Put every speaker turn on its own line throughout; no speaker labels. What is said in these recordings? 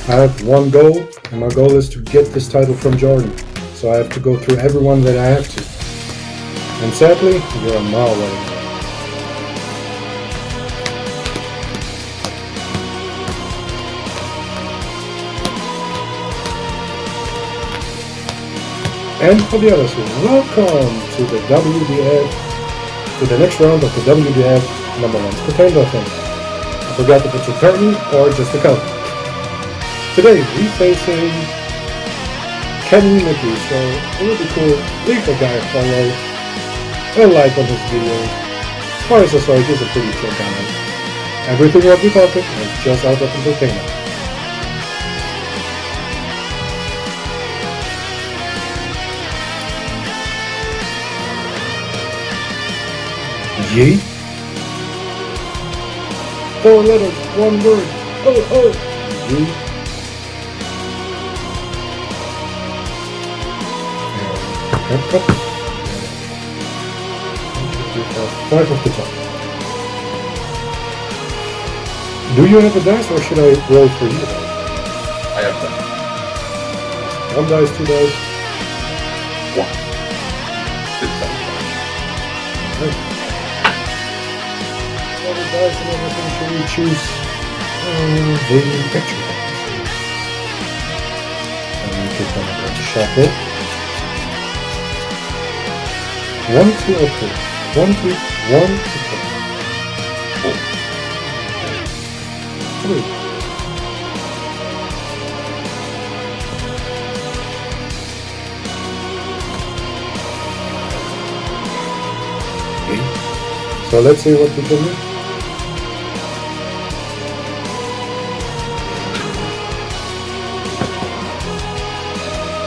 I have one goal, and my goal is to get this title from Jordan. So I have to go through everyone that I have to. And sadly, you're a mile away. And for the others, welcome to the WDF, to the next round of the WDF number 1 contender thing. I forgot if it's a tournament or just a count. Today we facing Kenny Mickey, so it would be cool. Leave the guy a follow, a like on his videos. As far as I saw, he's a pretty chill guy. Everything what we talking is just out of entertainment. Yeet. 4 letters, 1 word. Oh. Yeet. 5 of the top. Do you have a dice or should I roll for you?
I have that.
1 dice, 2 dice.
1. It's
Right. All the dice and everything, should we choose the picture? And we click on the shuffle. 1, 2, or 3. 1, 2, 1, 2, 3. 3. Okay. So let's see what we can do.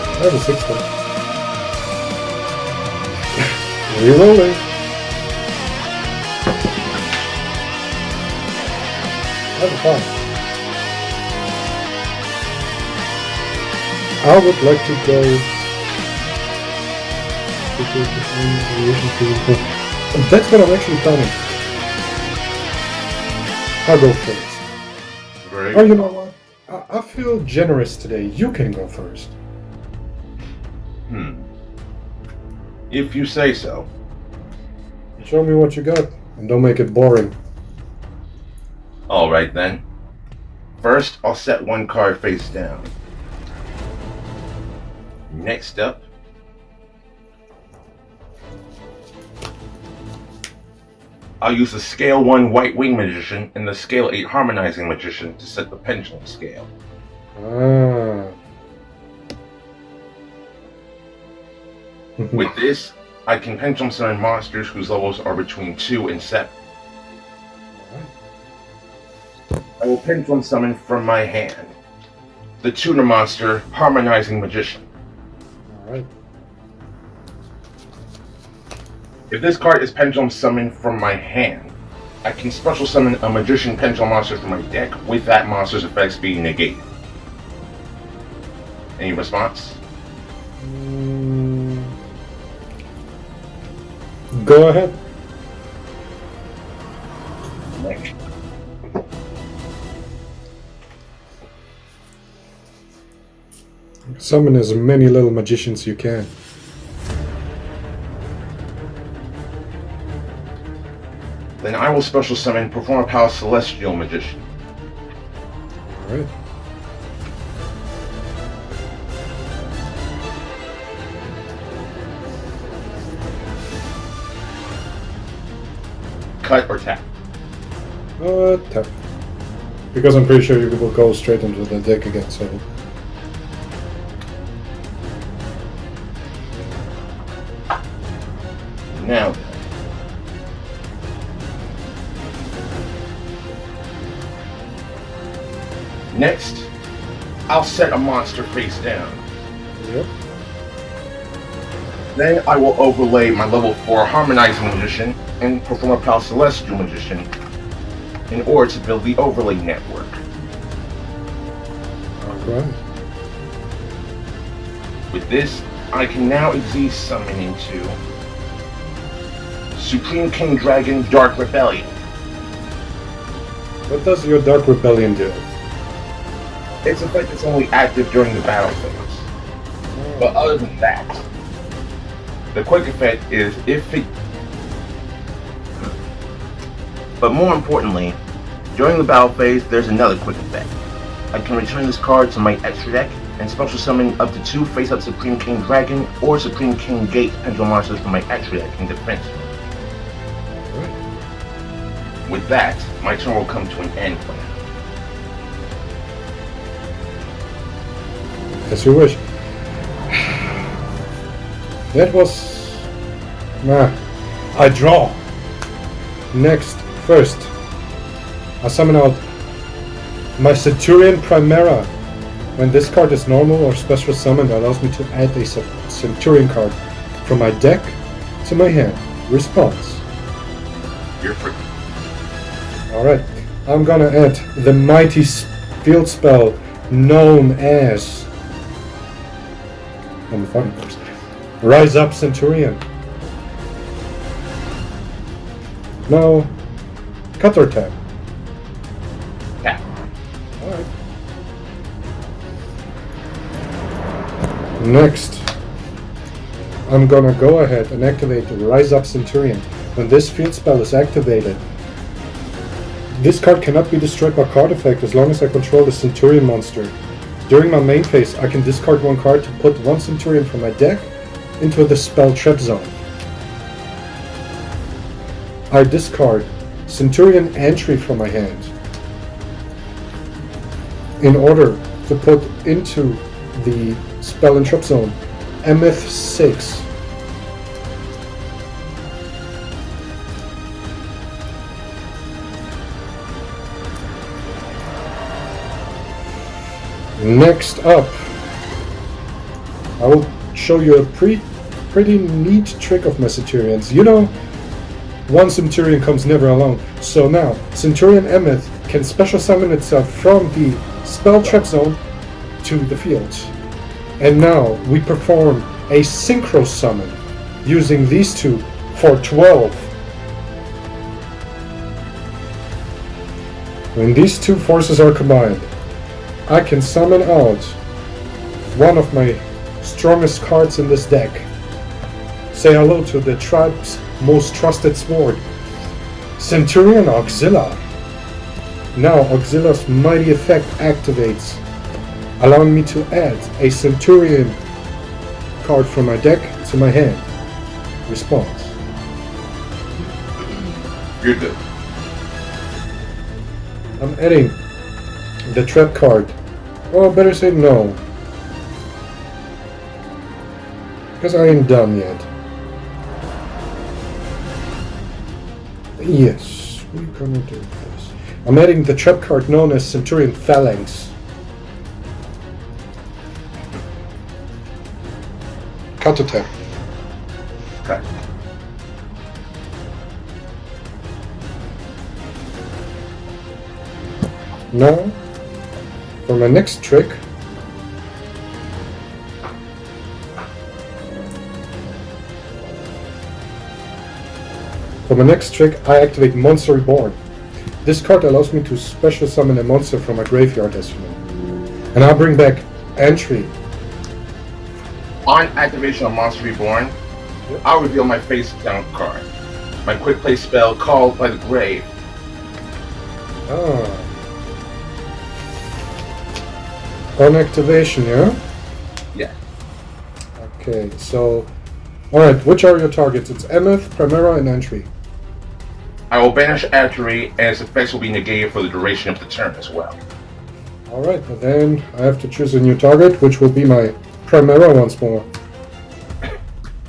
I have a 6 one. Re-rolling. I have a 5. I would like to go. That's what I'm actually planning. I'll go first.
very
Oh, you know what? I feel generous today. You can go first.
If you say so.
Show me what you got, and don't make it boring.
Alright then. First, I'll set 1 card face down. Next up, I'll use the Scale 1 White Wing Magician and the Scale 8 Harmonizing Magician to set the pendulum scale.
Ah.
With this, I can pendulum summon monsters whose levels are between 2 and 7. I will pendulum summon from my hand the tuner monster Harmonizing Magician.
Alright.
If this card is pendulum summoned from my hand, I can special summon a Magician Pendulum monster from my deck with that monster's effects being negated. Any response?
Go ahead.
Next.
Summon as many little magicians you can.
Then I will special summon Perform a Palace Celestial Magician.
Alright.
Cut or tap.
Tap. Because I'm pretty sure you will go straight into the deck again, so.
Now then. Next, I'll set a monster face down.
Yep.
Then I will overlay my level 4 Harmonizing Magician and Perform a Palace Celestial Magician in order to build the overlay network.
Alright.
With this, I can now easily summon into Supreme King Dragon Dark Rebellion.
What does your Dark Rebellion do?
Its effect is only active during the battle phase. But other than that, the quick effect is if it... But more importantly, during the battle phase, there's another quick effect. I can return this card to my extra deck and special summon up to 2 face-up Supreme King Dragon or Supreme King Gate Pendulum monsters from my extra deck in defense. With that, my turn will come to an end for now.
As you wish. That was... I draw. Next, first, I summon out my Centurion Primera. When this card is normal or special summoned, that allows me to add a Centurion card from my deck to my hand. Response.
You're free.
Alright, I'm gonna add the mighty field spell known as... I'm the funny first. Rise Up Centurion. Now, cut or tap?
Tap.
Alright. Next, I'm gonna go ahead and activate the Rise Up Centurion. When this field spell is activated, this card cannot be destroyed by card effect as long as I control the Centurion monster. During my main phase, I can discard 1 card to put 1 Centurion from my deck into the spell trap zone. I discard Centurion entry from my hand in order to put into the spell and trap zone Emeth 6. Next up, I will show you a pretty neat trick of my Centurions. You know, 1 Centurion comes never alone. So now, Centurion Emeth can special summon itself from the spell trap zone to the field. And now we perform a synchro summon using these 2 for 12. When these 2 forces are combined, I can summon out one of my strongest cards in this deck. Say hello to the tribe's most trusted sword, Centurion Auxilla. Now Auxilla's mighty effect activates, allowing me to add a Centurion card from my deck to my hand. Response.
You're good.
I'm adding the trap card. Well, better say no, because I ain't done yet. Yes, we're gonna do this. I'm adding the trap card known as Centurion Phalanx. Cut to tap.
Okay.
Now, for my next trick, I activate Monster Reborn. This card allows me to special summon a monster from my graveyard as you know. And I'll bring back entry.
On activation of Monster Reborn, I'll reveal my face down card. My quick play spell called by the grave.
Ah. On activation, yeah?
Yeah.
Okay, so... Alright, which are your targets? It's Emeth, Primera, and Entry.
I will banish Atri, and its effects will be negated for the duration of the turn as well.
Alright, but then I have to choose a new target, which will be my Primera once more.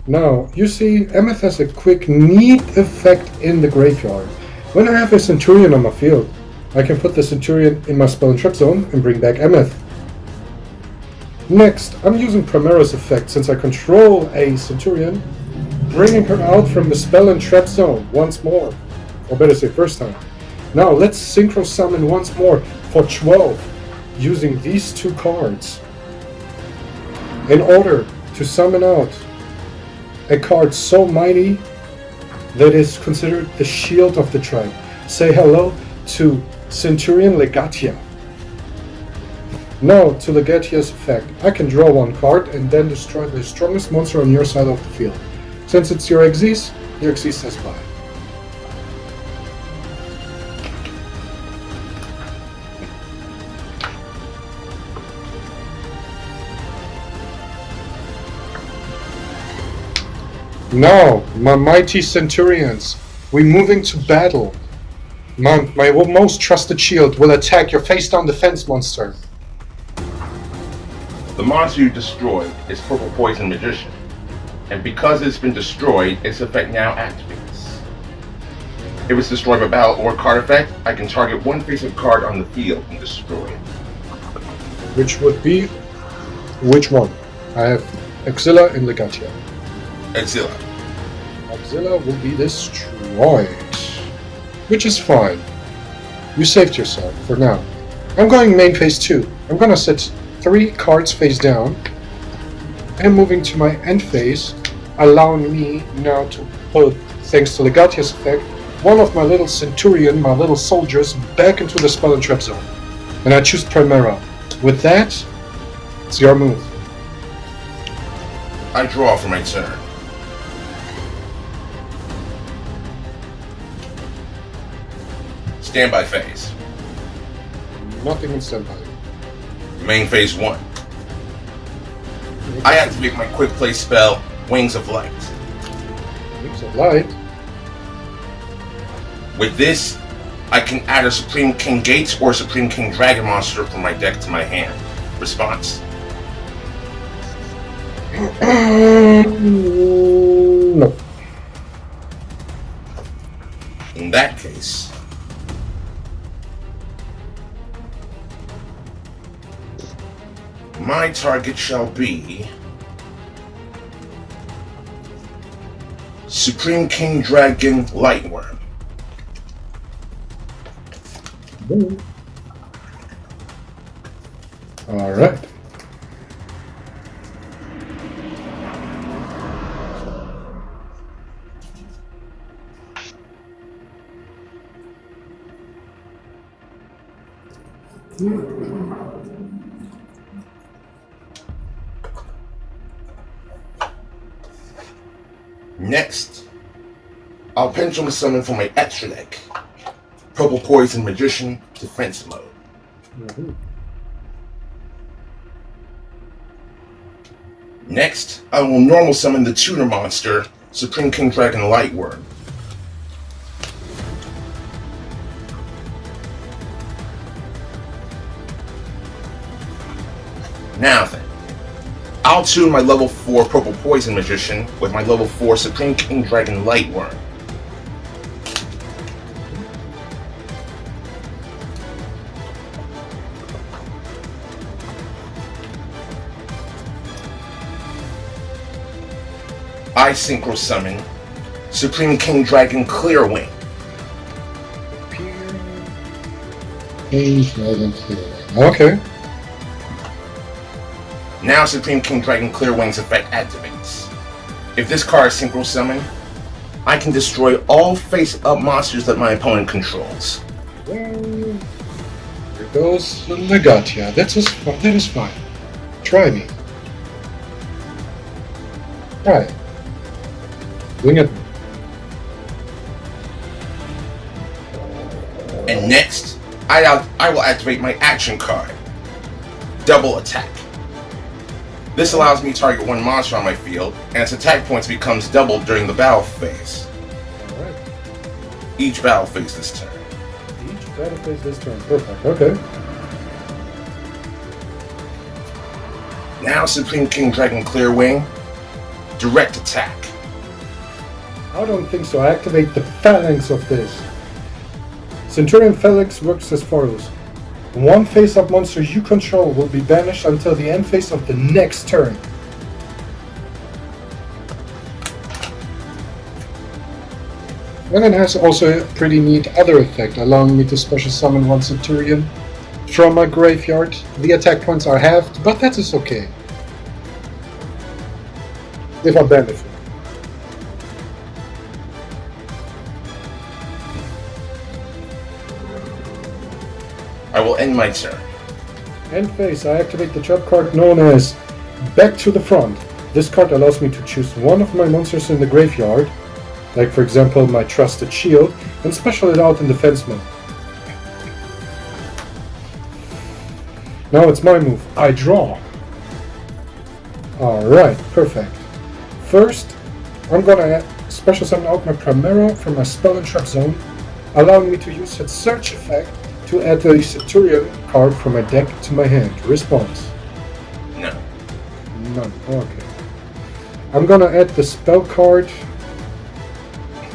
Now, you see, Emeth has a quick, neat effect in the graveyard. When I have a Centurion on my field, I can put the Centurion in my spell and trap zone and bring back Emeth. Next, I'm using Primera's effect since I control a Centurion, bringing her out from the spell and trap zone once more. Or better say, first time. Now, let's synchro summon once more for 12, using these 2 cards, in order to summon out a card so mighty that is considered the shield of the tribe. Say hello to Centurion Legatia. Now, to Legatia's effect, I can draw one card and then destroy the strongest monster on your side of the field. Since it's your Xyz says bye. Now, my mighty Centurions, we're moving to battle. My most trusted shield will attack your face-down defense monster.
The monster you destroyed is Purple Poison Magician, and because it's been destroyed, its effect now activates. If it's destroyed by battle or card effect, I can target one face-up card on the field and destroy it.
Which would be... which one? I have Axilla and Legatia.
Axilla.
Axilla will be destroyed. Which is fine. You saved yourself, for now. I'm going main phase 2. I'm gonna set 3 cards face down. I'm moving to my end phase, allowing me now to put, thanks to Legatia's effect, one of my little Centurion, my little soldiers, back into the spell and trap zone. And I choose Primera. With that, it's your move.
I draw for my turn. Standby phase.
Nothing in standby.
Main phase 1. I activate my quick play spell, Wings of Light.
Wings of Light?
With this, I can add a Supreme King Gates or Supreme King Dragon monster from my deck to my hand. Response.
No.
In that case, my target shall be Supreme King Dragon Lightworm.
Alright.
Next, I'll Pendulum Summon for my extra deck, Purple Poison Magician Defense Mode. Next, I will normal summon the tuner monster, Supreme King Dragon Lightworm. Now then, I'll tune my level 4 Purple Poison Magician with my level 4 Supreme King Dragon Lightworm. I Synchro Summon Supreme King Dragon Clearwing.
Okay.
Now Supreme King Dragon Clearwing's effect activates. If this card is Synchro Summon, I can destroy all face-up monsters that my opponent controls.
Well, here goes Legatia. That is fine. Try me. Try. Wing it.
And next, I will activate my action card, Double Attack. This allows me to target one monster on my field, and its attack points becomes doubled during the battle phase.
Alright.
Each battle phase this turn.
Each battle phase this turn. Perfect. Okay.
Now Supreme King Dragon Clearwing, Direct Attack.
I don't think so. Activate the phalanx of this. Centurion Phalanx works as follows. One face-up monster you control will be banished until the end phase of the next turn. And it has also a pretty neat other effect, allowing me to special summon one Centurion from my graveyard. The attack points are halved, but that is okay. If I benefit.
I will end my turn.
End phase, I activate the trap card known as Back to the Front. This card allows me to choose one of my monsters in the graveyard, like for example my Trusted Shield, and special it out in defense mode. Now it's my move. I draw. Alright, perfect. First, I'm gonna special summon out my Primera from my Spell and Trap zone, allowing me to use its search effect to add a Centurion card from my deck to my hand. Response?
No.
None. Okay. I'm gonna add the spell card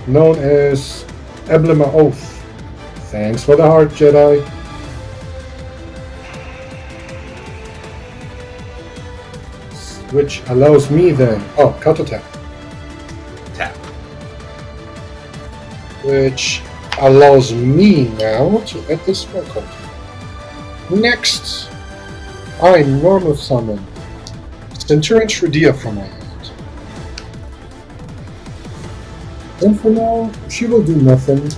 known as Emblem of Oath. Thanks for the heart, Jedi. Which allows me then... Oh, counter tap.
Tap.
Which allows me now to add this spell card. Next, I normal summon Centurion Shredia from my hand. And for now, she will do nothing,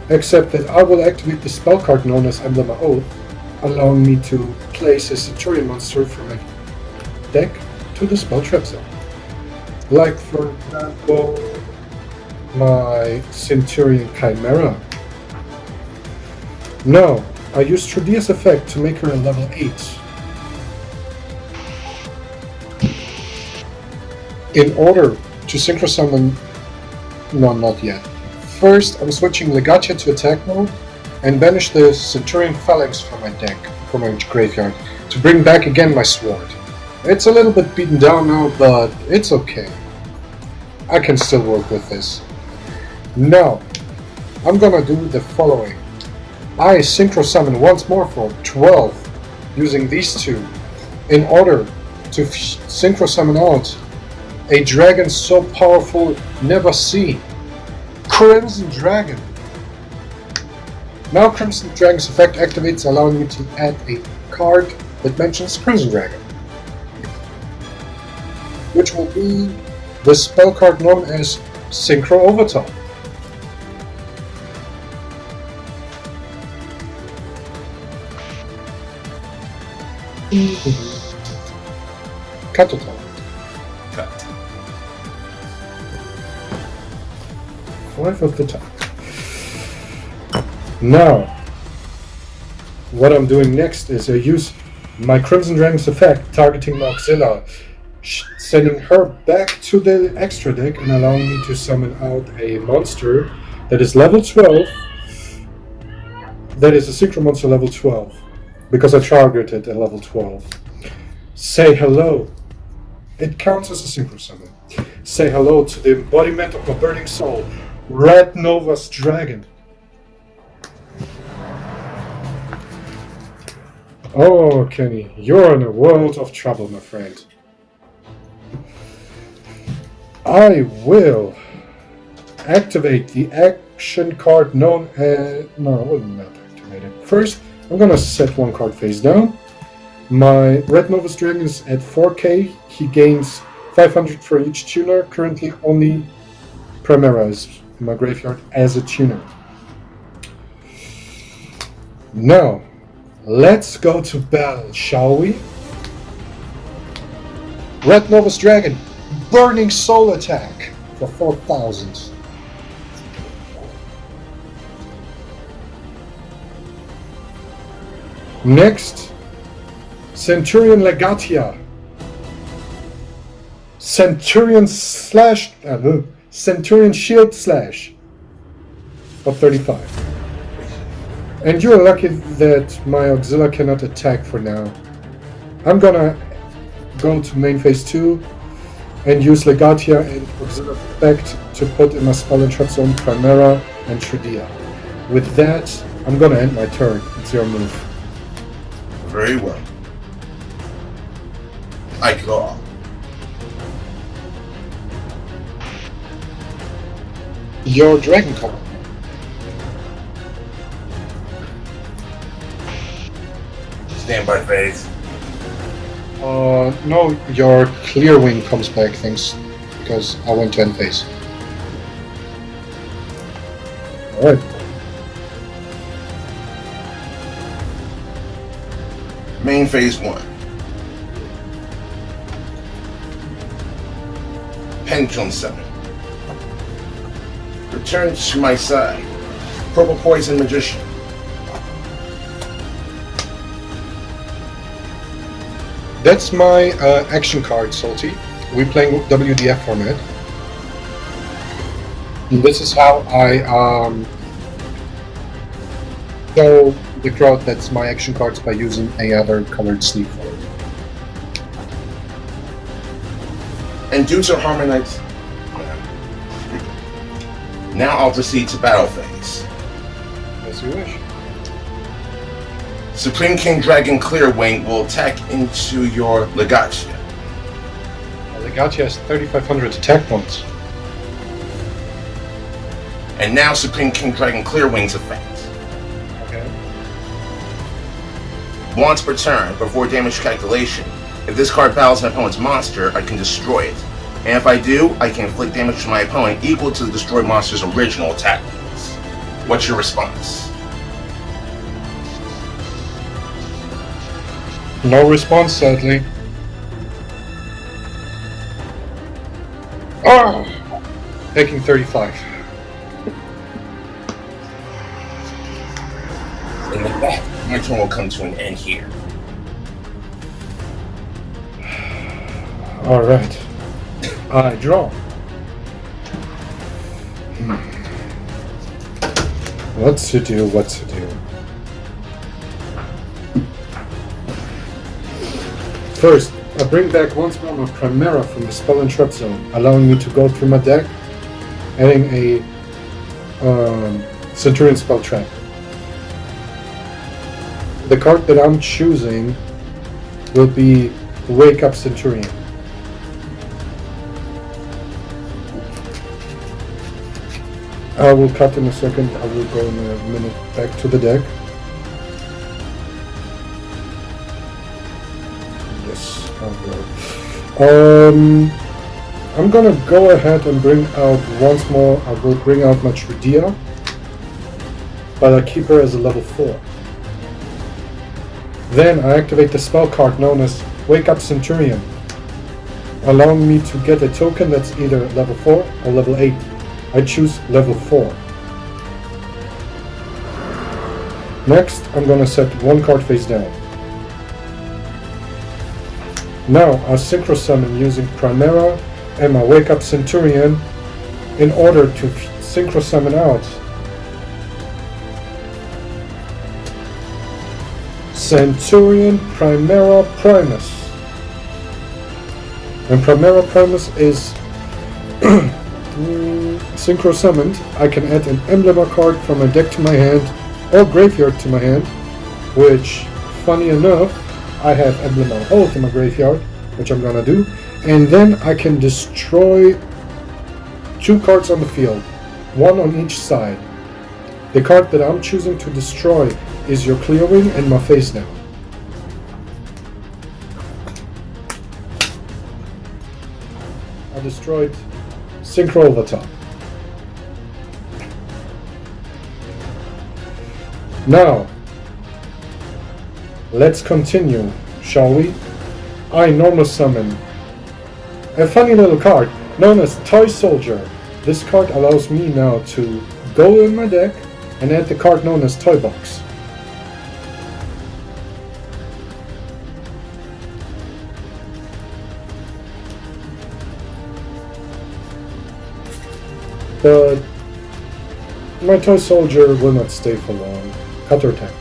except that I will activate the spell card known as Emblem of Oath, allowing me to place a Centurion monster from my deck to the spell trap zone. Like, for example, my Centurion Chimera. Now, I use Tredia's effect to make her a level 8. In order to synchro summon... No, not yet. First, I'm switching Legatia to attack mode and banish the Centurion Phalanx from my deck, from my graveyard, to bring back again my sword. It's a little bit beaten down now, but it's okay. I can still work with this. Now, I'm gonna do the following. I synchro summon once more for 12, using these two, in order to synchro summon out a dragon so powerful never seen. Crimson Dragon. Now Crimson Dragon's effect activates, allowing me to add a card that mentions Crimson Dragon, which will be the spell card known as Synchro Overtone. Cut it off.
Cut.
5 of the top. Now, what I'm doing next is I use my Crimson Dragon's effect, targeting Noxzilla, sending her back to the extra deck and allowing me to summon out a monster that is level 12, that is a Synchro monster level 12, because I targeted a level 12. Say hello. It counts as a Synchro summon. Say hello to the embodiment of my burning soul, Red Nova's Dragon. Oh, Kenny, you're in a world of trouble, my friend. I will activate the action card known as... No, I will not activate it. First, I'm gonna set one card face down. My Red Nova's Dragon is at 4k. He gains 500 for each tuner. Currently, only Primera is in my graveyard as a tuner. Now, let's go to battle, shall we? Red Nova's Dragon, Burning Soul attack for 4,000. Next, Centurion Legatia. Centurion Shield Slash for 35. And you're lucky that my Auxilia cannot attack for now. I'm gonna go to main phase 2 and use Legatia and Auxilia effect to put in my Spell and Trap Zone Primera and Shredia. With that, I'm gonna end my turn. It's your move.
Very well. I draw.
Your dragon card.
Stand by phase.
No, your clear wing comes back, thanks, because I went to end phase. Alright.
Main phase 1. Pendulum Summon. Return to my side. Purple Poison Magician.
That's my action card, Salty. We're playing WDF format. And this is how I show the crowd that's my action cards by using a other colored sleeve for it.
And due to Harmonite, now I'll proceed to battle phase.
As you wish.
Supreme King Dragon Clearwing will attack into your Legatia.
Legatia has 3,500 attack points.
And now Supreme King Dragon Clearwing's effect.
Okay.
Once per turn, before damage calculation, if this card battles an opponent's monster, I can destroy it. And if I do, I can inflict damage to my opponent equal to the destroyed monster's original attack points. What's your response?
No response, sadly. Ah! Taking 35.
And with that, my turn will come to an end here.
Alright. I draw. What's to do, what's to do? First, I bring back once more my Primera from the Spell and Trap Zone, allowing me to go through my deck, adding a Centurion Spell Trap. The card that I'm choosing will be Wake Up Centurion. I will cut in a second. I will go in a minute back to the deck. Yes, I'll go. I'm gonna go ahead and bring out once more. I will bring out my Trudia, but I keep her as a level 4. Then I activate the spell card known as Wake Up Centurion, allowing me to get a token that's either level 4 or level 8. I choose level 4. Next, I'm gonna set one card face down. Now, I Synchro Summon using Primera and my Wake Up Centurion in order to Synchro Summon out Centurion Primera Primus. When Primera Primus is Synchro Summoned, I can add an Emblema card from my deck to my hand or graveyard to my hand, which, funny enough, I have Emblema of Oath in my graveyard, which I'm gonna do, and then I can destroy 2 cards on the field, one on each side. The card that I'm choosing to destroy is your Clearwing and my face down. I destroyed Synchro over top. Now, let's continue, shall we? I normal summon a funny little card known as Toy Soldier. This card allows me now to go in my deck and add the card known as Toy Box. But my Toy Soldier will not stay for long. Cut or attack.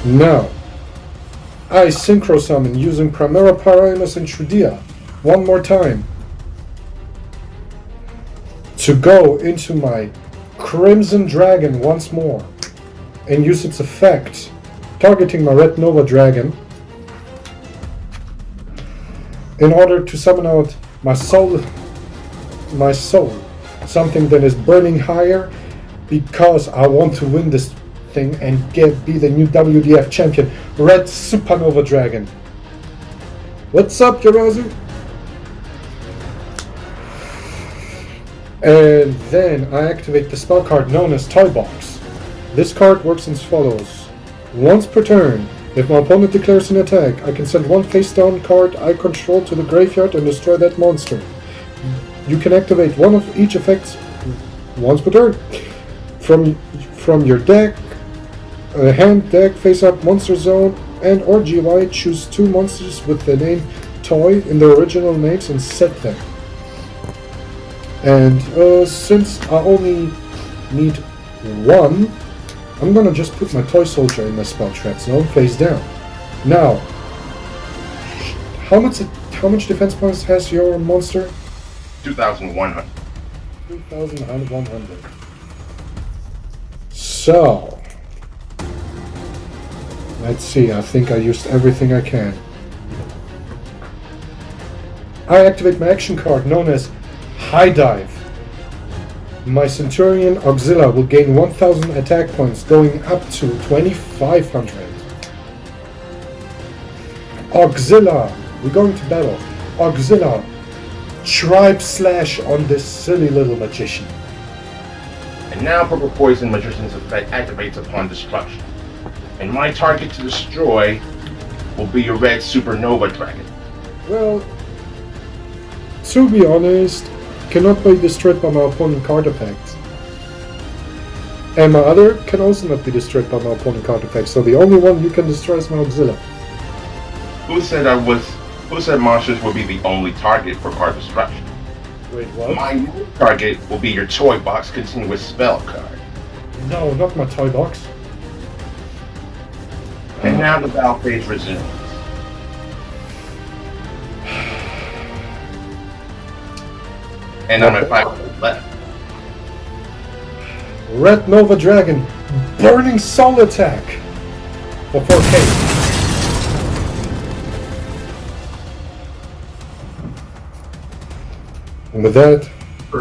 Now, I Synchro Summon using Primera Primus and Trudia one more time to go into my Crimson Dragon once more and use its effect, targeting my Red Nova Dragon in order to summon out my soul, something that is burning higher because I want to win this thing and be the new WDF champion, Red Supernova Dragon. What's up, Yarazu? And then I activate the spell card known as Toy Box. This card works as follows. Once per turn, if my opponent declares an attack, I can send one face-down card I control to the graveyard and destroy that monster. You can activate one of each effects once per turn. From your deck, hand, deck, face-up, monster zone, and or GY, choose 2 monsters with the name Toy in their original names and set them. And since I only need 1, I'm gonna just put my Toy Soldier in my spell trap zone face down. Now, how much defense points has your monster?
2,100.
2,100. So, let's see. I think I used everything I can. I activate my action card known as High Dive. My Centurion Auxilia will gain 1,000 attack points, going up to 2,500. Auxilia, we're going to battle. Auxilia, Tribe Slash on this silly little magician.
And now Purple Poison Magician's effect activates upon destruction. And my target to destroy will be your red Supernova Dragon.
Well, to be honest, cannot be destroyed by my opponent card effects. And my other can also not be destroyed by my opponent card effects, so the only one you can destroy is my Auxilia.
Who said monsters will be the only target for card destruction?
Wait, what?
My new target will be your Toy Box Continuous Spell card.
No, not my Toy Box.
And now the battle phase resumes. And I'm at 5 left.
Red Nova Dragon, Burning Soul Attack for 4K. And with that,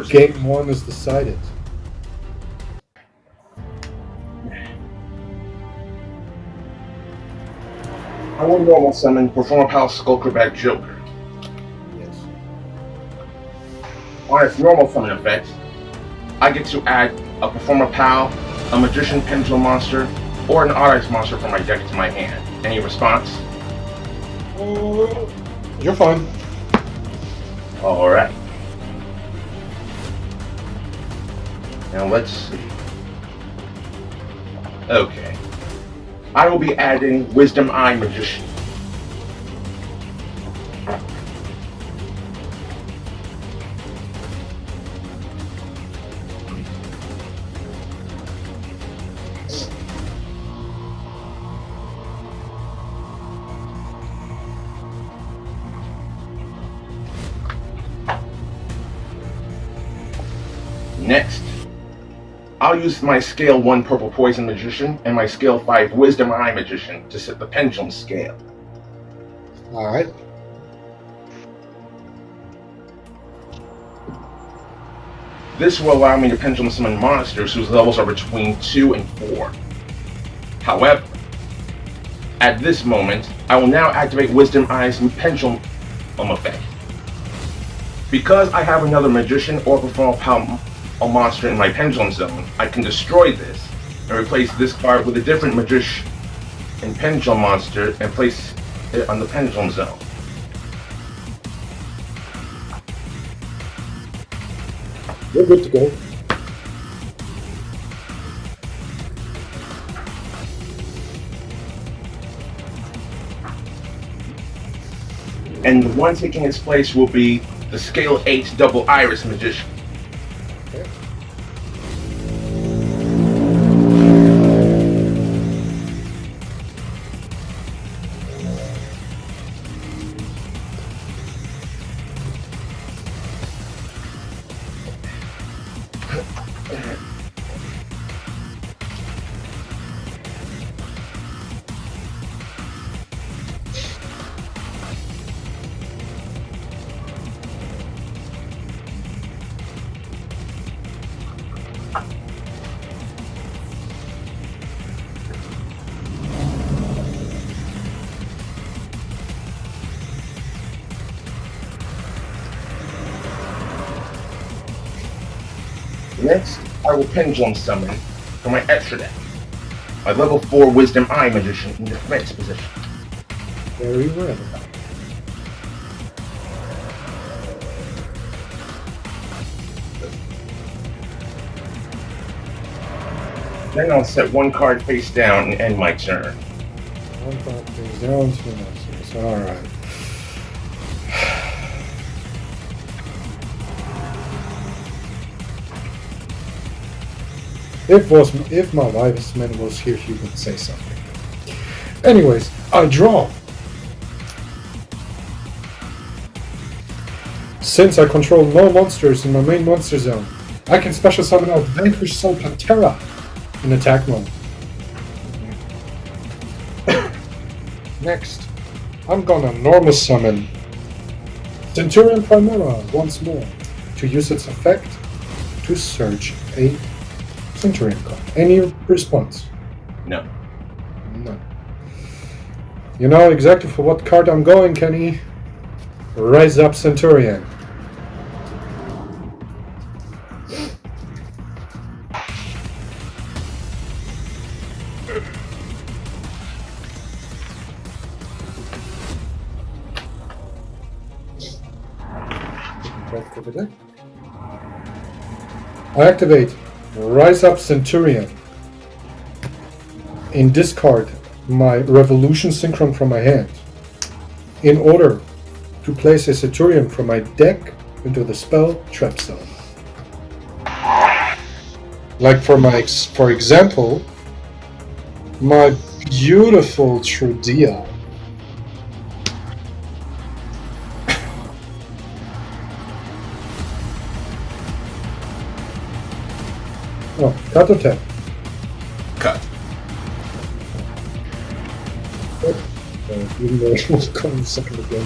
game 1 is decided.
I will normal summon Perform Power Skulkerback Joker.
Yes.
On its normal summon effect, I get to add a Performer Pal, a Magician Pendulum monster, or an Onyx monster from my deck to my hand. Any response?
You're fine.
Alright. Now let's see. Okay. I will be adding Wisdom Eye Magician. Next, I'll use my Scale 1 Purple Poison Magician and my Scale 5 Wisdom Eye Magician to set the pendulum scale.
Alright.
This will allow me to pendulum summon monsters whose levels are between 2 and 4. However, at this moment, I will now activate Wisdom Eye's pendulum effect. Because I have another Magician or Perform Power a monster in my pendulum zone, I can destroy this and replace this card with a different Magician and pendulum monster and place it on the pendulum zone.
We're good to go.
And the one taking its place will be the Scale 8 Double Iris Magician.
Okay.
Next, I will Pendulum Summon for my extra deck. My level 4 Wisdom Eye Magician in defense position.
Very well.
Then I'll set one card face down and end my turn.
One card face down, 2 monsters. Alright. If my wife's man was here, she would say something. Anyways, I draw. Since I control no monsters in my main monster zone, I can special summon out Vanquish Soul Pantera in attack mode. Next, I'm gonna normal summon Centurion Primera once more to use its effect to search a Centurion card. Any response?
No.
No. You know exactly for what card I'm going, Kenny. Rise Up Centurion. I activate Rise Up Centurion and discard my Revolution Synchron from my hand in order to place a Centurion from my deck into the spell Trap Zone. Like for example, my beautiful Trudia. Oh, cut or tap?
Cut.
Even though it was coming second again,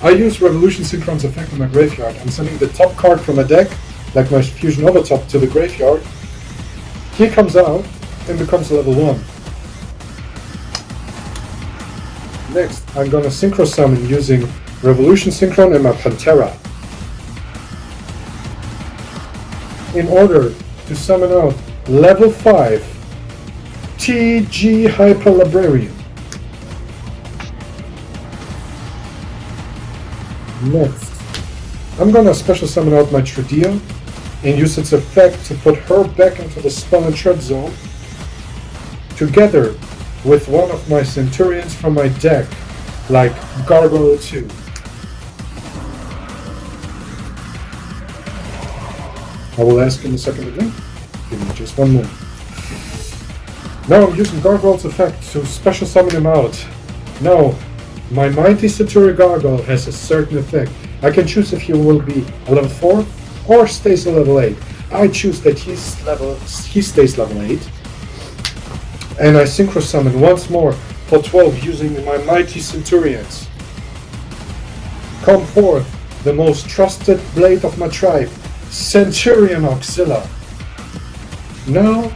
I use Revolution Synchron's effect on my graveyard. I'm sending the top card from a deck, like my Fusion Overtop, to the graveyard. He comes out and becomes level 1. Next, I'm gonna Synchro Summon using Revolution Synchron and my Pantera in order to summon out level 5 TG Hyper Librarian. Next, I'm gonna special summon out my Trudia and use its effect to put her back into the spell and trap zone together with one of my Centurions from my deck, like Gargoyle 2. I will ask in a second again. Give me just one more. Now I'm using Gargoyle's effect to special summon him out. Now, my Mighty Centurion Gargoyle has a certain effect. I can choose if he will be a level 4 or stays a level 8. I choose that he stays level 8. And I Synchro Summon once more for 12 using my Mighty Centurions. Come forth, the most trusted blade of my tribe, Centurion Auxilla. Now,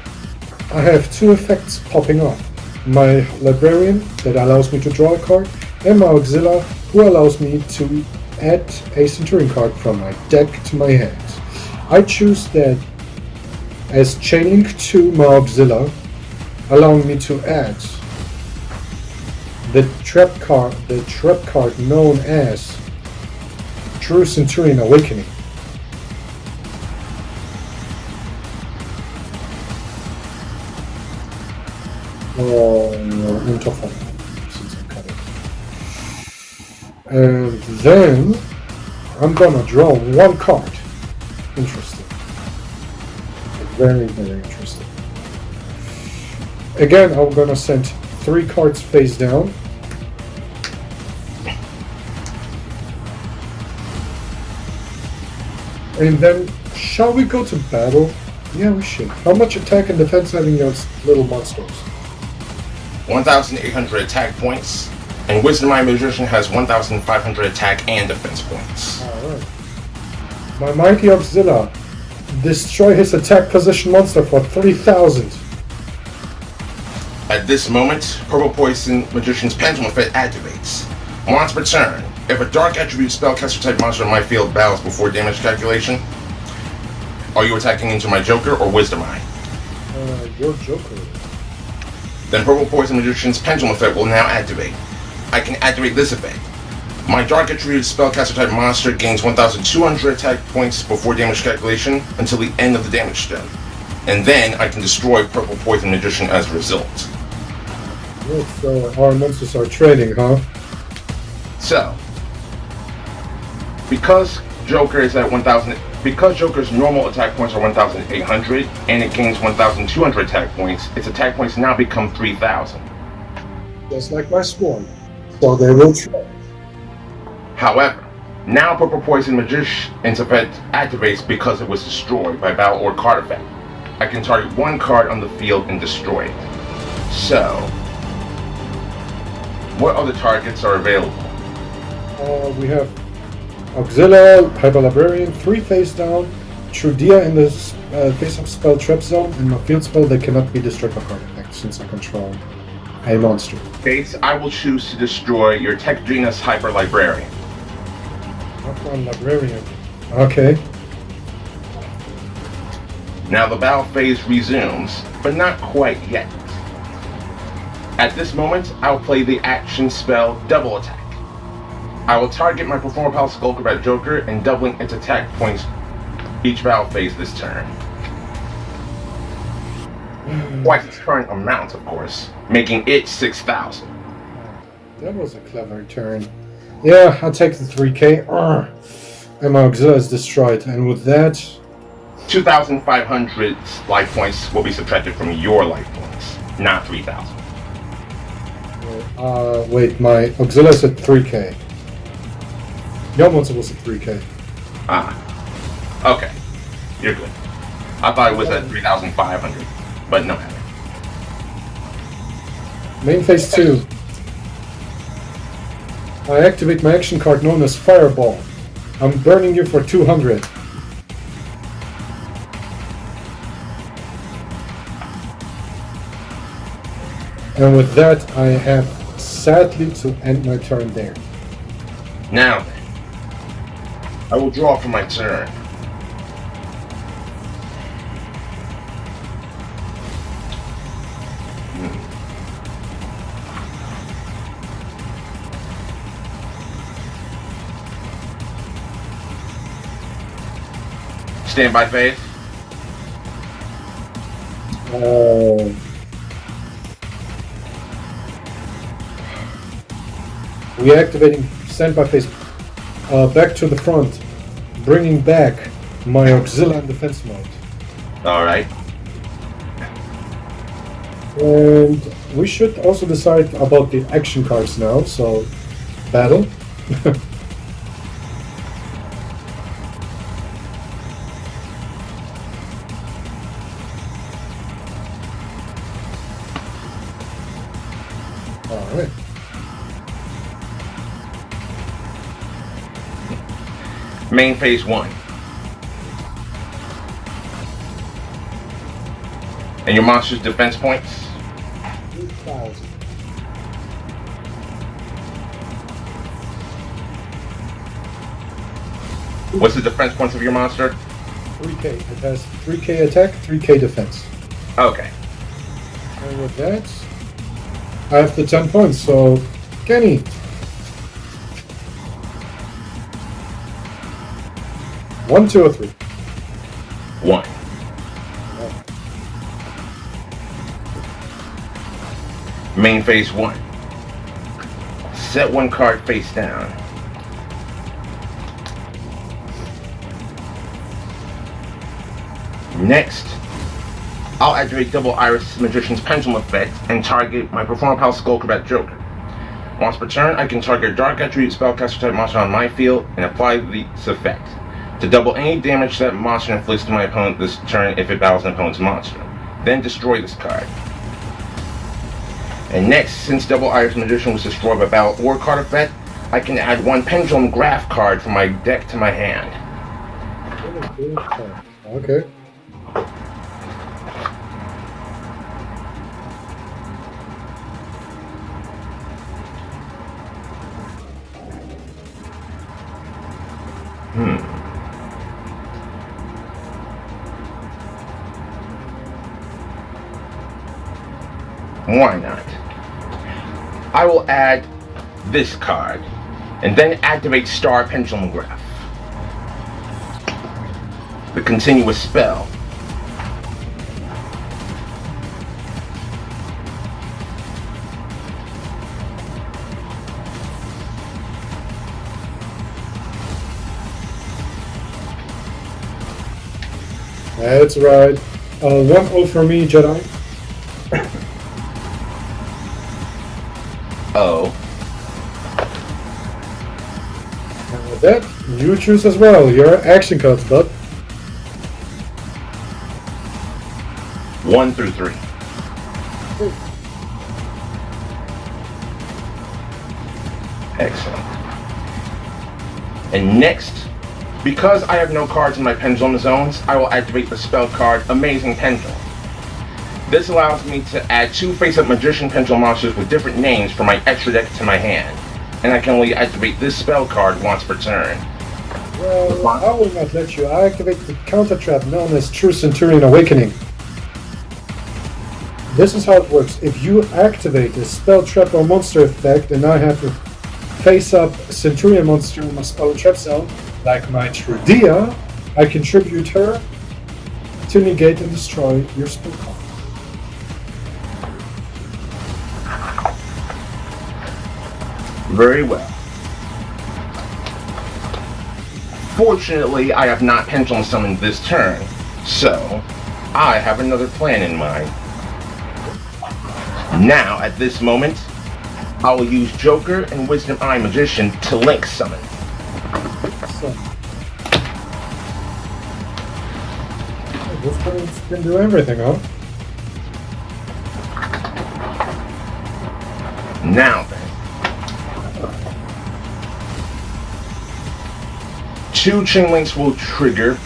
I have 2 effects popping up. My Librarian, that allows me to draw a card, and my Auxilla, who allows me to add a Centurion card from my deck to my hand. I choose that as Chainlink to my Auxilla, allowing me to add the trap card known as True Centurion Awakening. In top 5, since I cut it. And then I'm gonna draw 1 card. Interesting. Very, very interesting. Again, I'm gonna send 3 cards face down. And then, shall we go to battle? Yeah, we should. How much attack and defense having those little monsters?
1,800 attack points, and Wisdom Eye Magician has 1,500 attack and defense points.
Alright. My Mighty Auxilla, destroy his attack position monster for 3,000.
At this moment, Purple Poison Magician's Pendulum Effect activates. Once per turn, If a dark attribute spellcaster type monster in my field battles before damage calculation, are you attacking into my Joker or Wisdom Eye?
Your Joker.
Then Purple Poison Magician's Pendulum effect will now activate. I can activate this effect. My dark attribute spellcaster type monster gains 1,200 attack points before damage calculation until the end of the damage step. And then I can destroy Purple Poison Magician as a result.
Good, so our monsters are trading, huh?
So, because Joker is at 1,000, because Joker's normal attack points are 1,800 and it gains 1,200 attack points, its attack points now become 3,000.
Just like my Swarm. So they will trade.
However, now Purple Poison Magician's effect activates because it was destroyed by battle or card effect. I can target one card on the field and destroy it. So, what other targets are available?
We have Auxilia, Hyper Librarian, 3 face down, Trudia in the face-up spell trap zone, and my field spell that cannot be destroyed by card effect since I control a monster.
Case, I will choose to destroy your Tech Genus Hyper Librarian.
Hyper Librarian. Okay.
Now the battle phase resumes, but not quite yet. At this moment, I'll play the action spell Double Attack. I will target my Performer Pal Skullcrabat Joker and doubling its attack points each battle phase this turn. Twice its current amount, of course, making it 6,000.
That was a clever turn. Yeah, I'll take the 3k. And my Auxilia is destroyed, and with that...
2,500 life points will be subtracted from your life points, not 3,000.
Wait, my Auxilia is at 3k. Your monster was at 3k.
Okay. You're good. I thought it was at 3,500, but no matter.
Main phase 2. I activate my action card known as Fireball. I'm burning you for 200. And with that, I have sadly to end my turn there.
Now then, I will draw for my turn. Standby phase.
Reactivating standby phase back to the front, bringing back my Auxilia in defense mode.
Alright.
And we should also decide about the action cards now, so battle. Alright.
Main phase 1. And your monster's defense points?
3,000.
What's the defense points of your monster?
3k. It has 3k attack, 3k defense.
Okay.
And with that, I have the 10 points, so Kenny. One, two, or 3?
1. Main phase 1. Set one card face down. Next, I'll activate Double Iris Magician's Pendulum effect and target my Performer Pal Skullcrabat Joker. Once per turn, I can target a Dark Attribute Spellcaster type monster on my field and apply this effect to double any damage that monster inflicts to my opponent this turn if it battles an opponent's monster. Then destroy this card. And next, since Double Iris Magician was destroyed by battle or card effect, I can add one Pendulum Graph card from my deck to my hand.
Okay.
Why not? I will add this card, and then activate Star Pendulum Graph. The continuous spell.
That's right. 1-0 for me, Jedi.
Oh.
And with that, you choose as well your action cards, bud.
1 through 3. Excellent. And next, because I have no cards in my Pendulum zones, I will activate the spell card Amazing Pendulum. This allows me to add 2 face-up Magician Pendulum monsters with different names from my extra deck to my hand, and I can only activate this spell card once per turn.
Well, I will not let you. I activate the counter trap known as True Centurion Awakening. This is how it works. If you activate a spell trap or monster effect, and I have to face up a Centurion monster in my spell trap zone, like my Trudia, I contribute her to negate and destroy your spell card.
Very well. Fortunately, I have not Pendulum summoned this turn, so I have another plan in mind. Now, at this moment, I will use Joker and Wisdom Eye Magician to link summon.
So, this cards can do everything, huh?
Now then. 2 chain links will trigger,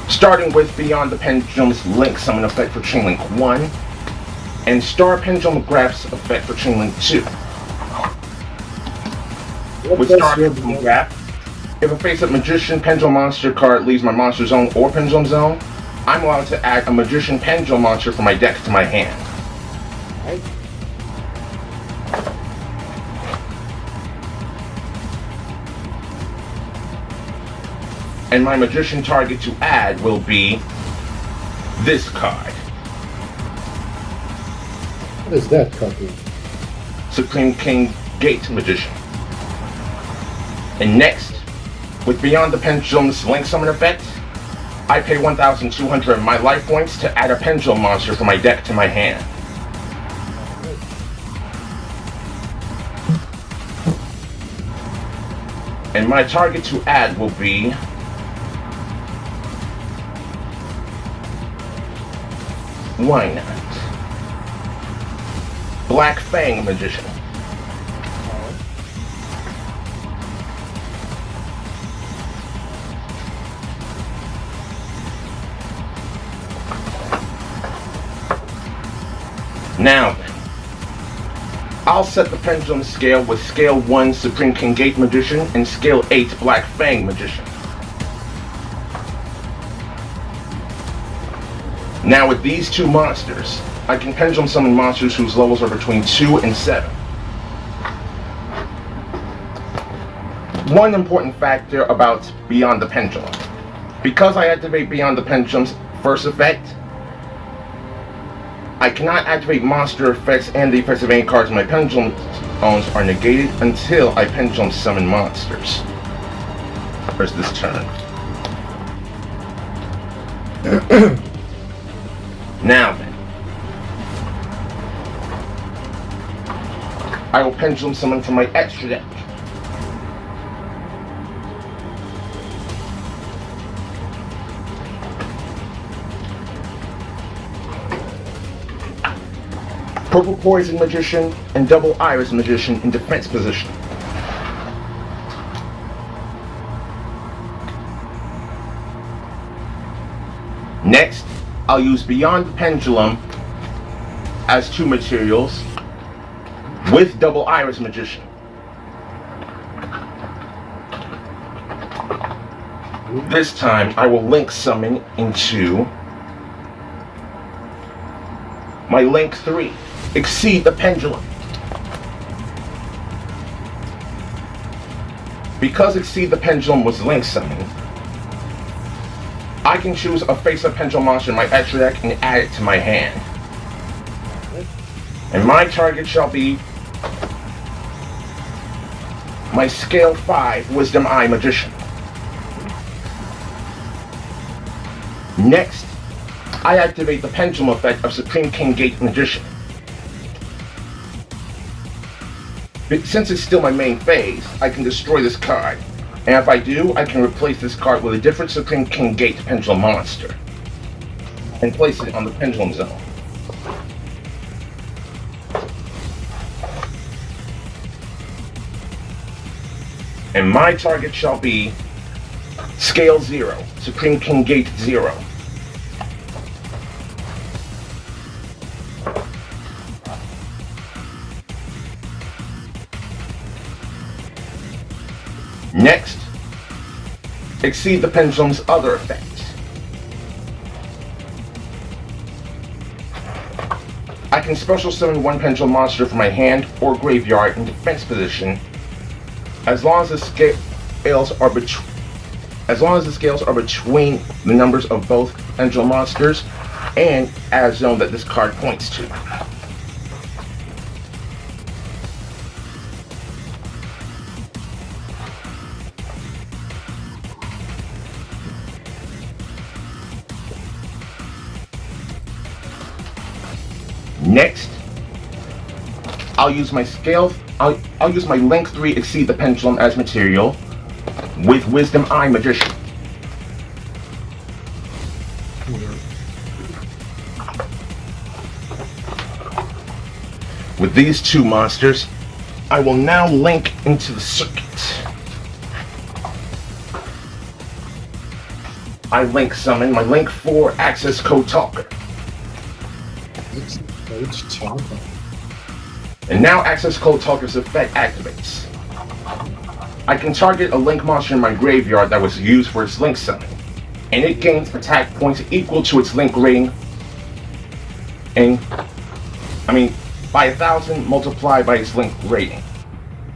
starting with Beyond the Pendulum's Link Summon effect for Chain Link 1, and Star Pendulum Graph's effect for Chain Link 2. With Star Pendulum Graph, if a face-up Magician Pendulum monster card leaves my monster zone or Pendulum zone, I'm allowed to add a Magician Pendulum monster from my deck to my hand.
Right.
And my Magician target to add will be this card.
What is that card do?
Supreme King Gate Magician. And next, with Beyond the Pendulum's Link Summon effect, I pay 1,200 of my life points to add a Pendulum monster from my deck to my hand. And my target to add will be why not? Black Fang Magician. Now then, I'll set the pendulum scale with Scale 1 Supreme King Gate Magician and Scale 8 Black Fang Magician. Now with these 2 monsters, I can pendulum summon monsters whose levels are between 2 and 7. One important factor about Beyond the Pendulum. Because I activate Beyond the Pendulum's first effect, I cannot activate monster effects and the effects of any cards in my pendulum zones are negated until I pendulum summon monsters. Where's this turn? Now then, I will pendulum summon from my extra deck. Purple Poison Magician and Double Iris Magician in defense position. Next, I'll use Beyond the Pendulum as 2 materials with Double Iris Magician. This time I will link summon into my Link 3. Exceed the pendulum. Because Exceed the Pendulum was link summoned, I can choose a face-up pendulum monster in my extra deck and add it to my hand. And my target shall be my Scale 5 Wisdom Eye Magician. Next, I activate the pendulum effect of Supreme King Gate Magician. Since it's still my main phase, I can destroy this card. And if I do, I can replace this card with a different Supreme King Gate Pendulum monster and place it on the Pendulum Zone. And my target shall be Scale 0, Supreme King Gate 0. Next, Exceed the Pendulum's other effects. I can special summon one pendulum monster from my hand or graveyard in defense position as long as the scales are between the numbers of both pendulum monsters and as zone that this card points to. Next, I'll use my Link 3 Exceed the Pendulum as material with Wisdom Eye Magician. With these two monsters, I will now link into the circuit. I link summon my Link 4 Access Code Talker. And now Access Code Talker's effect activates. I can target a Link monster in my graveyard that was used for its Link summon, and it gains attack points equal to its Link rating, by 1,000 multiplied by its Link rating.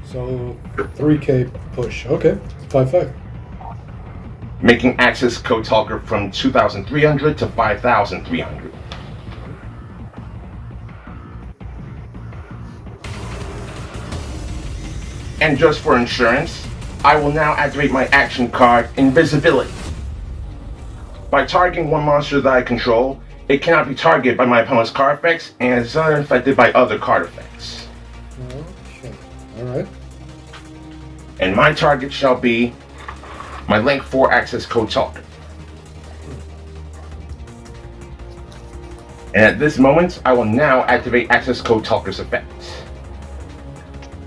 So 3k push. Okay, 5-5.
Making Access Code Talker from 2,300 to 5,300. And just for insurance, I will now activate my action card, Invisibility. By targeting one monster that I control, it cannot be targeted by my opponent's card effects and is unaffected by other card effects.
Okay, alright.
And my target shall be my Link 4 Access Code Talker. And at this moment, I will now activate Access Code Talker's effects.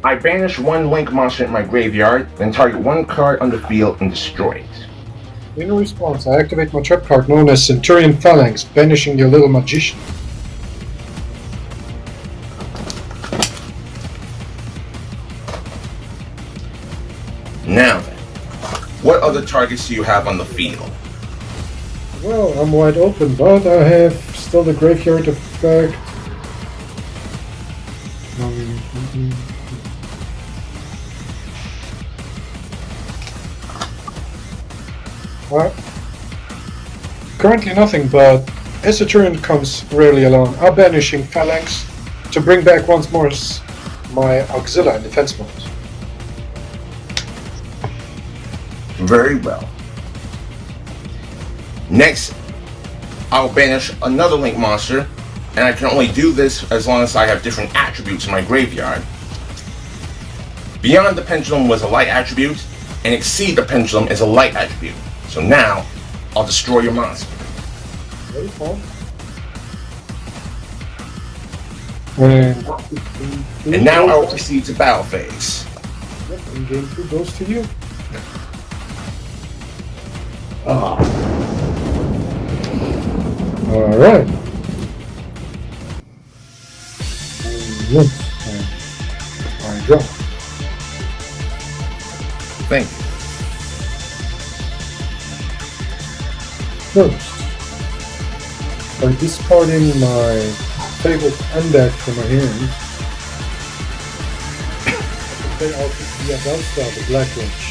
I banish one Link monster in my graveyard, then target one card on the field and destroy it.
In response, I activate my trap card known as Centurion Phalanx, banishing your little magician.
Now then, what other targets do you have on the field?
Well, I'm wide open, but I have still the graveyard effect. Currently nothing, but as the turn comes rarely alone, I'm banishing Phalanx to bring back once more my Auxilia in defense mode.
Very well. Next, I'll banish another Link monster, and I can only do this as long as I have different attributes in my graveyard. Beyond the Pendulum was a light attribute, and Exceed the Pendulum is a light attribute. So now, I'll destroy your monster.
Very fun. And
now I will proceed to battle phase.
Yep, and game 2 goes to you. Alright. I draw.
Thank you.
First, by discarding my favorite undeck for my hand. Play out the Adelstar, the Black Witch.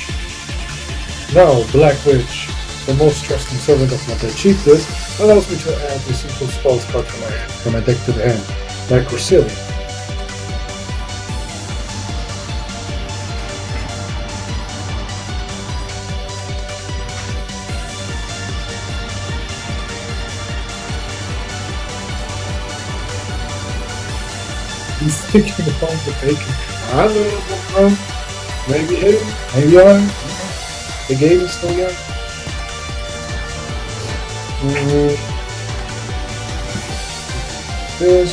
Now, Black Witch, the most trusting servant of my dead chiefess, allows me to add a simple spells card from my deck to the hand, like Corsilia. He's thinking about the bacon. I don't know. Maybe him, maybe I. The game is still young. This.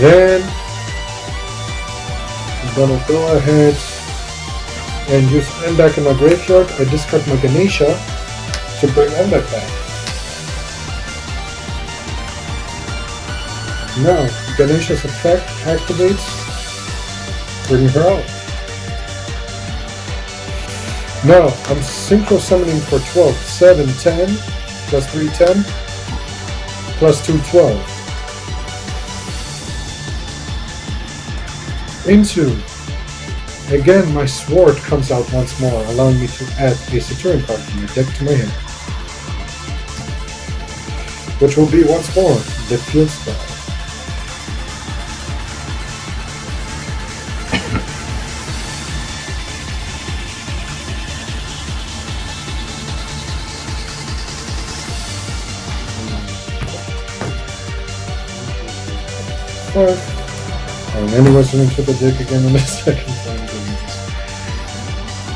Then I'm gonna go ahead and use Endak in my graveyard. I discard my Ganesha to bring Endak back. Now, Ganesha's effect activates, bringing her out. Now, I'm synchro summoning for 12, 7, 10, plus 3, 10, plus 2, 12. Into, again, my sword comes out once more, allowing me to add a Saturn card from my deck to my hand. Which will be once more the field spell. I'm anyways into the deck again in a second time.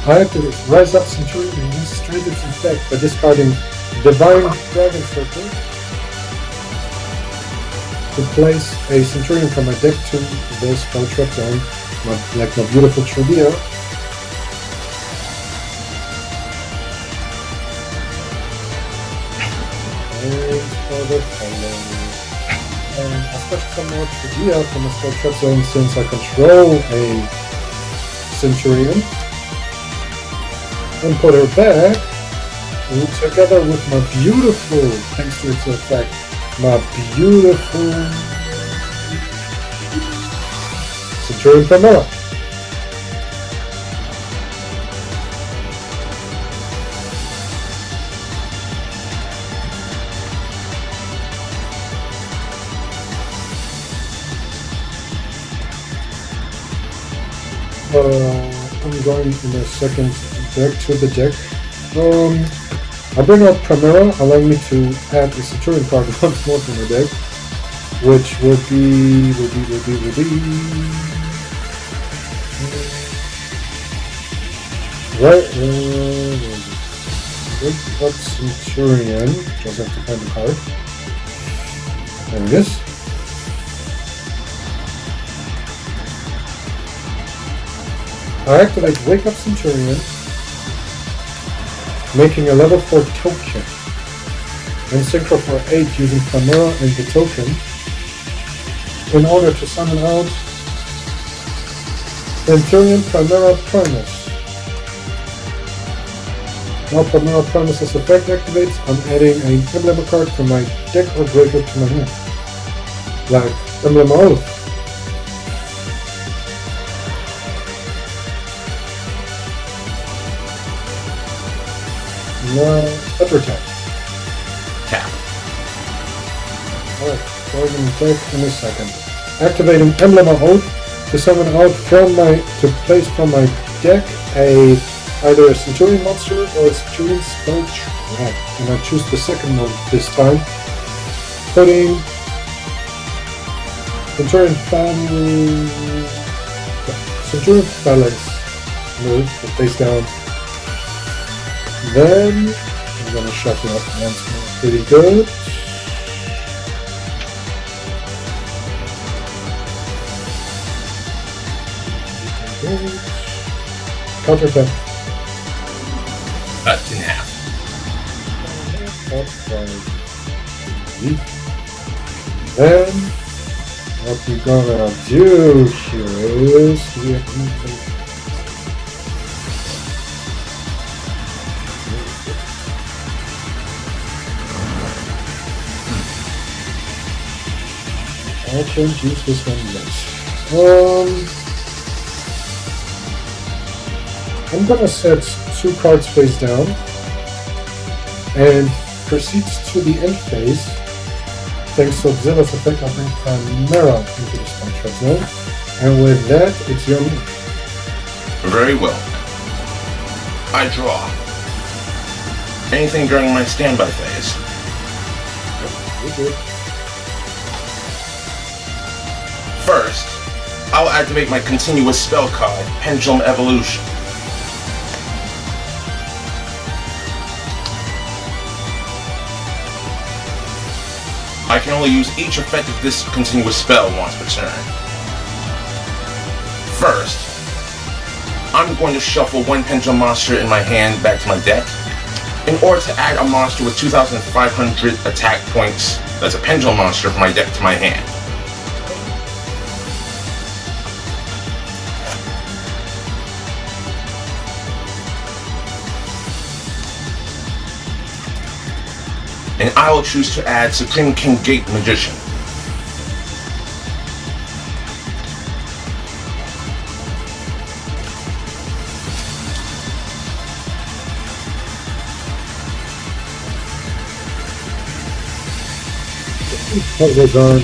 I have to rise up Centurion and use straight its effect by discarding Divine Dragon Circle to place a Centurion from my deck to the spell trap zone, like my beautiful Trivia. And for the follow. And I special summon out Trivia from the spell trap zone since I control a Centurion. And put her back, and together with my beautiful, thanks to its effect, my beautiful Centurion Primera. I'm going in a second back to the deck. I bring out Primera, allowing me to add a Centurion card once more from my deck, which will be right. What Centurion? Just have to find the card. There it is. I activate Wake Up Centurion, making a level 4 token, and synchro for 8 using Primera and the token, in order to summon out Centurion Primera Primus. Now Primera Primus' effect activates, I'm adding an emblem card from my deck or graveyard to my hand, like Emblem Oath. Now, upper tap.
Tap.
Alright, so I'm going to take in a second. Activating Emblem of Oath to summon out to place from my deck either a Centurion monster or a Centurion spell trap. And I choose the second one this time. Putting Centurion Phalanx move to face down. Then I'm gonna shuffle up once more. Pretty good. Counter tap.
Cut in half.
Then what we're gonna do here is we have I can use this one next. I'm gonna set 2 cards face down and proceed to the end phase. Thanks to Observer's effect, I'll bring Chimera into the Spike zone. And with that, it's your move.
Very well. I draw. Anything during my standby phase?
You're good.
First, I'll activate my continuous spell card, Pendulum Evolution. I can only use each effect of this continuous spell once per turn. First, I'm going to shuffle 1 Pendulum monster in my hand back to my deck in order to add a monster with 2,500 attack points that's a Pendulum monster from my deck to my hand. And I will choose to add Supreme King Gate Magician.
What goes on?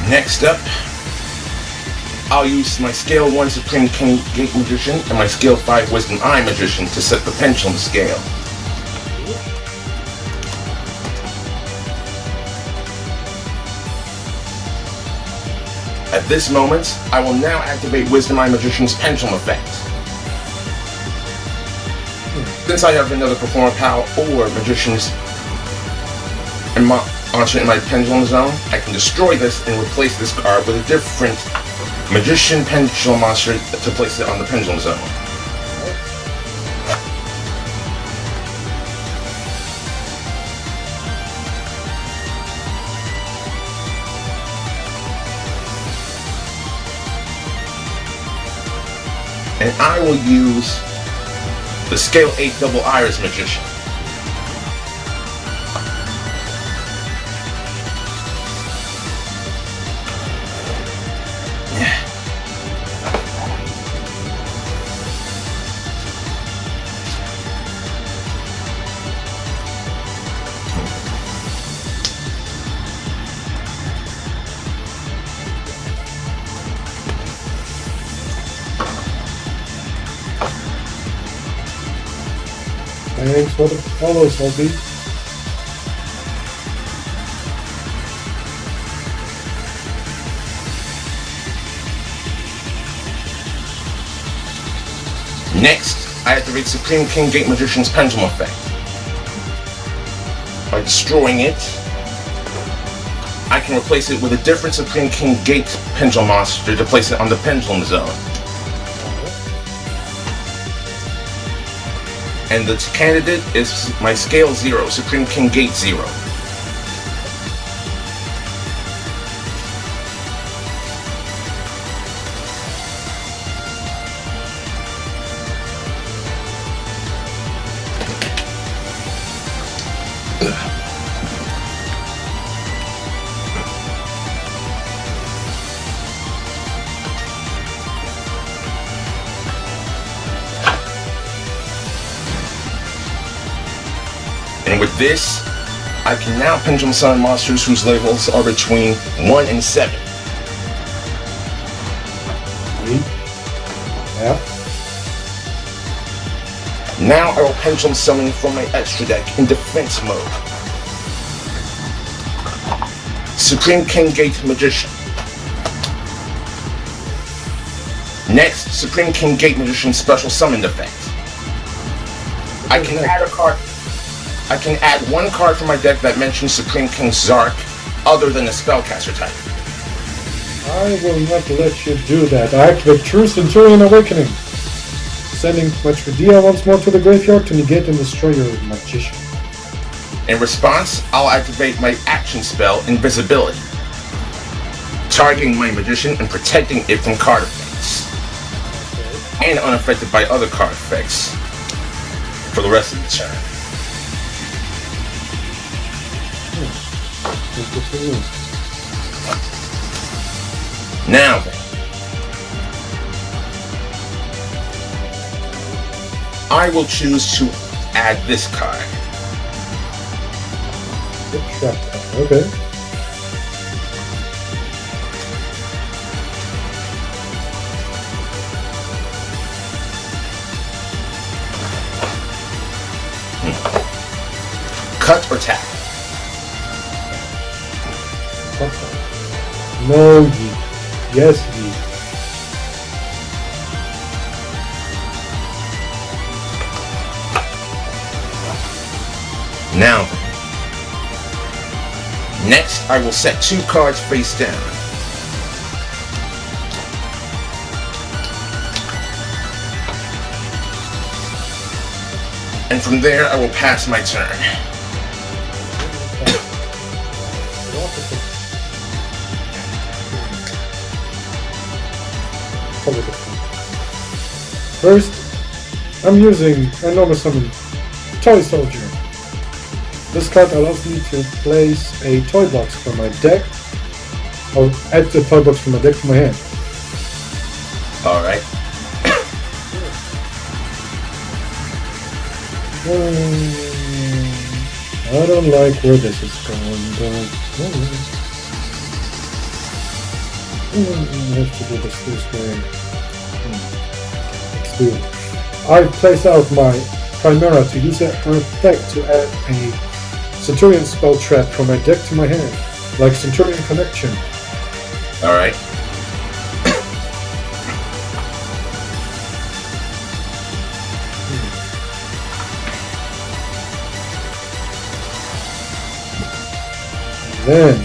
Next up, I'll use my Scale 1 Supreme King Gate Magician and my Scale 5 Wisdom Eye Magician to set the pendulum scale. At this moment, I will now activate Wisdom Eye Magician's Pendulum effect. Since I have another Performer Power or Magician's monster in my Pendulum Zone, I can destroy this and replace this card with a different Magician Pendulum monster to place it on the Pendulum Zone. And I will use the Scale 8 Double Iris Magician.
Thanks for the follow, Salty.
Next, I activate Supreme King Gate Magician's Pendulum effect. By destroying it, I can replace it with a different Supreme King Gate Pendulum monster to place it on the Pendulum Zone. And the candidate is my Scale 0, Supreme King Gate 0. And with this, I can now Pendulum Summon monsters whose levels are between 1 and 7.
Yeah.
Now I will Pendulum Summon from my extra deck in defense mode. Supreme King Gate Magician. Next, Supreme King Gate Magician Special Summon effect. I can add a card. I can add 1 card from my deck that mentions Supreme King Zark, other than the Spellcaster type.
I will not let you do that. I activate True Centurion Awakening, sending Matridia once more to the graveyard to negate and destroy your Magician.
In response, I'll activate my action spell, Invisibility. targeting my magician and protecting it from card effects. And unaffected by other card effects for the rest of the turn. Now then, I will choose to add this card.
Okay.
Cut or tap?
No, G. Yes, G.
Now then. Next, I will set 2 cards face down. And from there, I will pass my turn.
First, I'm using a normal summon Toy Soldier. This card allows me to place a toy box from my deck, or add the toy box from my deck to my hand.
Alright.
I don't like where this is going, but I have to do this way. Let's do it. I place out my Chimera to use her effect to add a Centurion spell trap from my deck to my hand, like Centurion Connection.
Alright.
Then,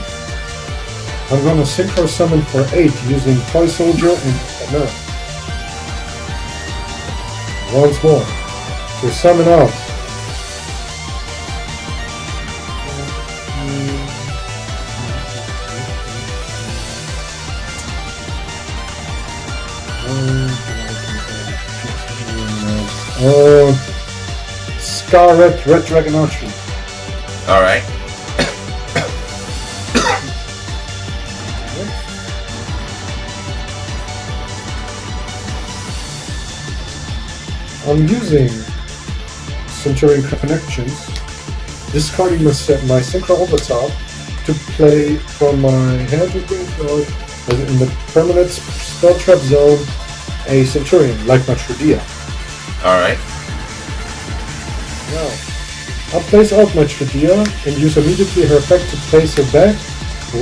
I'm going to Synchro Summon for 8 using Toy Soldier and Chimera. Once more, to summon out. Scarlet Red Dragon Archery.
Alright.
I'm using Centurion Connections, discarding my Synchro over top to play from my hand to graveyard in the permanent spell trap zone a Centurion, like my Tridia.
Alright.
Now, I'll place out my Tridia and use immediately her effect to place her back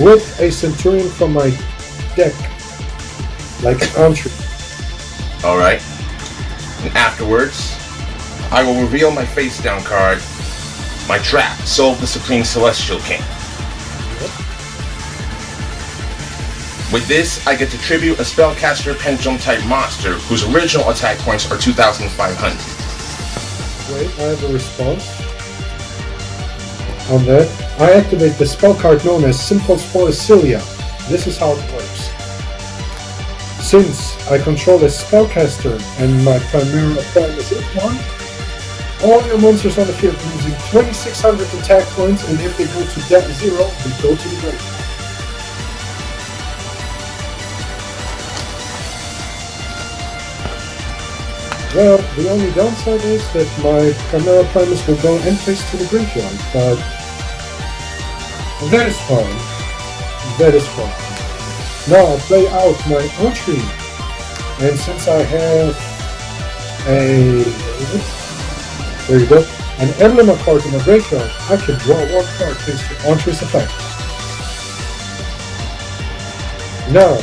with a Centurion from my deck, like an entry.
Alright. And afterwards, I will reveal my face down card, my trap, Soul of the Supreme Celestial King. With this, I get to tribute a spellcaster pendulum type monster whose original attack points are 2,500.
Wait, I have a response. On that, I activate the spell card known as Simple Spoilicilia. This is how it works. Since I control a spellcaster and my Chimera Prime is hit one, all your monsters on the field losing 2,600 attack points, and if they go to deck 0, they go to the grave. Well, the only downside is that my Chimera Primus will go end phase to the graveyard, but that is fine. That is fine. Now I'll play out my entry, and since I have there you go, an emblem card in my graveyard, I can draw one card thanks to entry's effect. Now,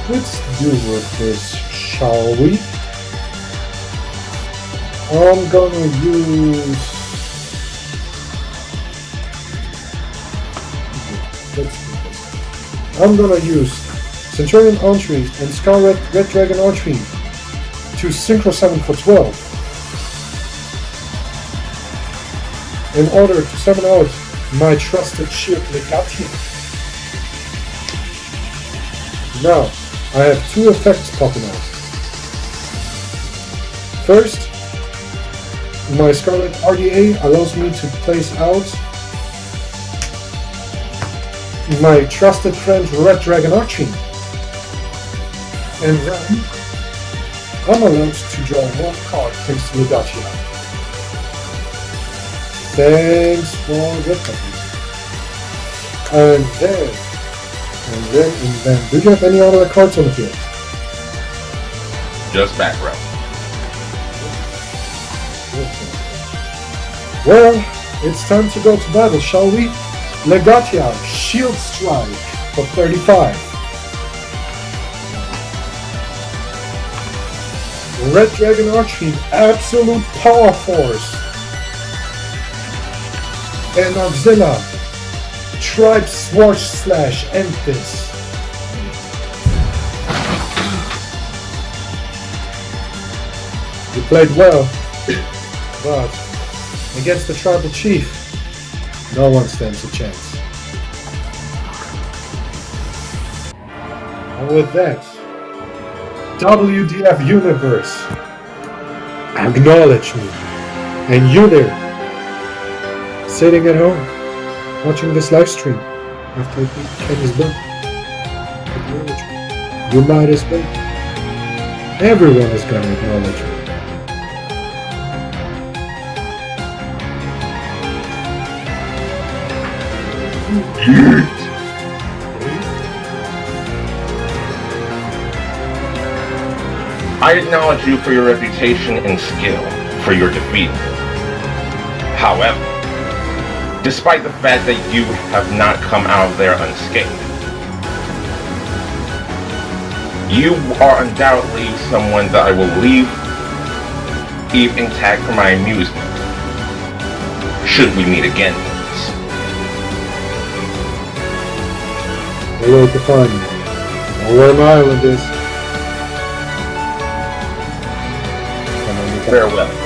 let's do with this, shall we? I'm gonna use... I'm gonna use Centurion Entry and Scarlet Red Dragon Archery to Synchro Summon for 12 in order to summon out my trusted shield Legati Now, I have two effects popping out. First, my Scarlet RDA allows me to place out my trusted friend Red Dragon Archie. And then I'm allowed to draw one card thanks to Legatia. Thanks for the copy. And then, do you have any other cards on the field?
Just back row.
Well, it's time to go to battle, shall we? Legatia, Shield Strike for 35. Red Dragon Archfiend, Absolute Power Force. And Auxilla, Tribe Swash Slash, end this. You played well, but against the Tribal Chief, no one stands a chance. And with that, WDF Universe, acknowledge me. And you there, sitting at home, watching this live stream after Kenny's book, acknowledge me. You might as well. Everyone is gonna acknowledge me.
I acknowledge you for your reputation and skill for your defeat. However, despite the fact that you have not come out of there unscathed, you are undoubtedly someone that I will leave intact for my amusement, should we meet again.
Hello, Kafani. Know where my island is.
Farewell.